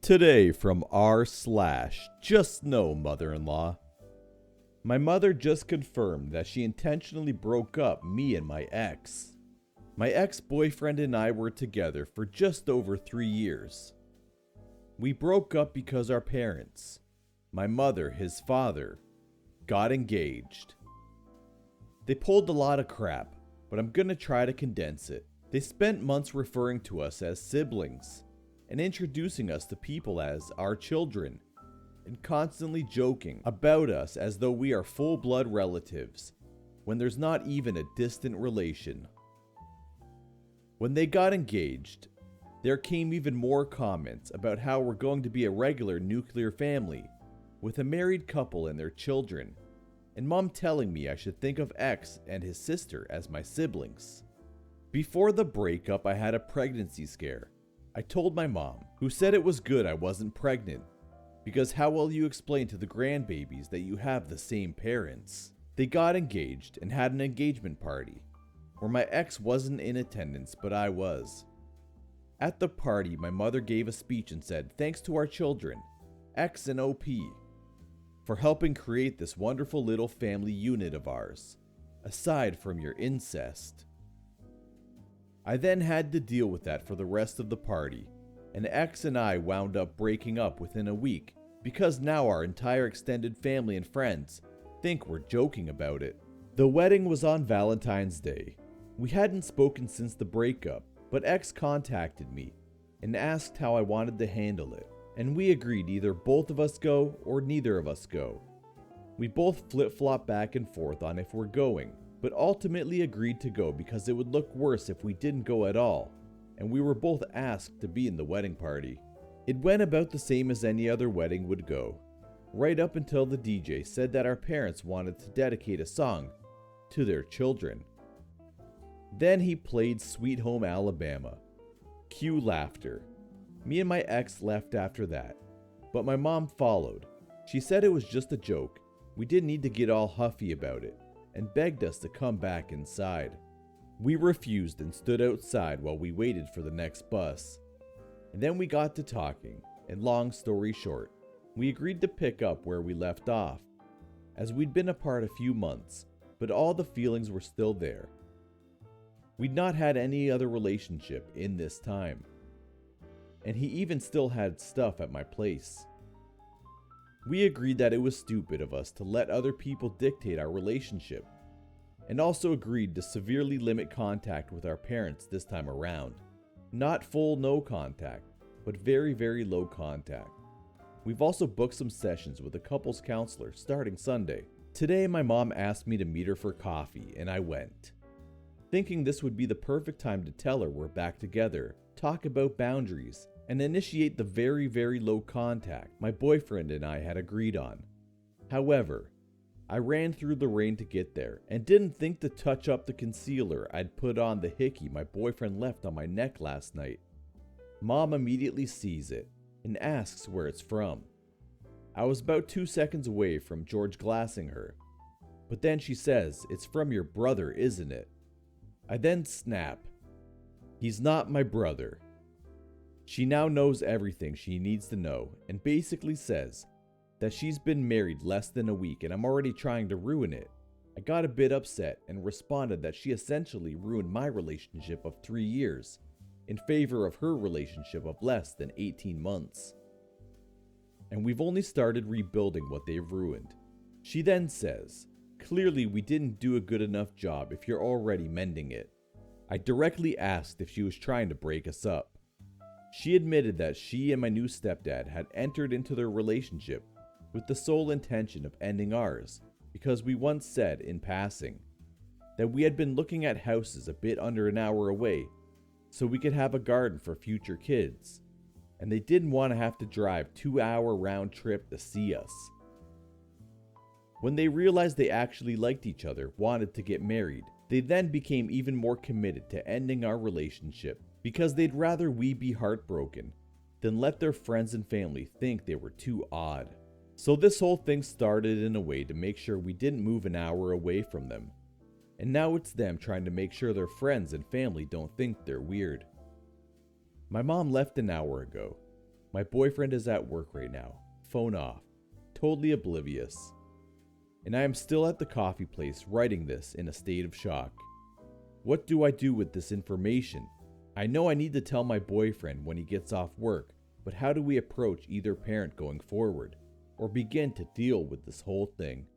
Today from r/JustNO mother-in-law. My mother just confirmed that she intentionally broke up me and my ex. My ex-boyfriend and I were together for just over 3 years. We broke up because our parents, my mother, his father, got engaged. They pulled a lot of crap, but I'm gonna try to condense it. They spent months referring to us as siblings and introducing us to people as our children, and constantly joking about us as though we are full-blood relatives, when there's not even a distant relation. When they got engaged, there came even more comments about how we're going to be a regular nuclear family, with a married couple and their children, and Mom telling me I should think of X and his sister as my siblings. Before the breakup, I had a pregnancy scare. I told my mom, who said it was good I wasn't pregnant, because how will you explain to the grandbabies that you have the same parents? They got engaged and had an engagement party, where my ex wasn't in attendance but I was. At the party, my mother gave a speech and said thanks to our children, X and OP, for helping create this wonderful little family unit of ours, aside from your incest. I then had to deal with that for the rest of the party, and X and I wound up breaking up within a week because now our entire extended family and friends think we're joking about it. The wedding was on Valentine's Day. We hadn't spoken since the breakup, but X contacted me and asked how I wanted to handle it, and we agreed either both of us go or neither of us go. We both flip-flop back and forth on if we're going, but ultimately agreed to go because it would look worse if we didn't go at all, and we were both asked to be in the wedding party. It went about the same as any other wedding would go, right up until the DJ said that our parents wanted to dedicate a song to their children. Then he played Sweet Home Alabama. Cue laughter. Me and my ex left after that, but my mom followed. She said it was just a joke, we didn't need to get all huffy about it, and begged us to come back inside. We refused and stood outside while we waited for the next bus. And then we got to talking, and long story short, we agreed to pick up where we left off, as we'd been apart a few months, but all the feelings were still there. We'd not had any other relationship in this time, and he even still had stuff at my place. We agreed that it was stupid of us to let other people dictate our relationship, and also agreed to severely limit contact with our parents this time around. Not full no contact, but very, very low contact. We've also booked some sessions with a couples counselor starting Sunday. Today my mom asked me to meet her for coffee, and I went, thinking this would be the perfect time to tell her we're back together, talk about boundaries, and initiate the very, very low contact my boyfriend and I had agreed on. However, I ran through the rain to get there and didn't think to touch up the concealer I'd put on the hickey my boyfriend left on my neck last night. Mom immediately sees it and asks where it's from. I was about 2 seconds away from George glassing her, but then she says, "It's from your brother, isn't it?" I then snap, "He's not my brother." She now knows everything she needs to know and basically says that she's been married less than a week and I'm already trying to ruin it. I got a bit upset and responded that she essentially ruined my relationship of 3 years in favor of her relationship of less than 18 months. And we've only started rebuilding what they've ruined. She then says, "Clearly we didn't do a good enough job if you're already mending it." I directly asked if she was trying to break us up. She admitted that she and my new stepdad had entered into their relationship with the sole intention of ending ours, because we once said, in passing, that we had been looking at houses a bit under an hour away so we could have a garden for future kids, and they didn't want to have to drive 2-hour round trip to see us. When they realized they actually liked each other, wanted to get married, they then became even more committed to ending our relationship, because they'd rather we be heartbroken than let their friends and family think they were too odd. So this whole thing started in a way to make sure we didn't move an hour away from them. And now it's them trying to make sure their friends and family don't think they're weird. My mom left an hour ago, My boyfriend is at work right now, phone off, totally oblivious. And I am still at the coffee place writing this in a state of shock. What do I do with this information? I know I need to tell my boyfriend when he gets off work, but how do we approach either parent going forward, or begin to deal with this whole thing?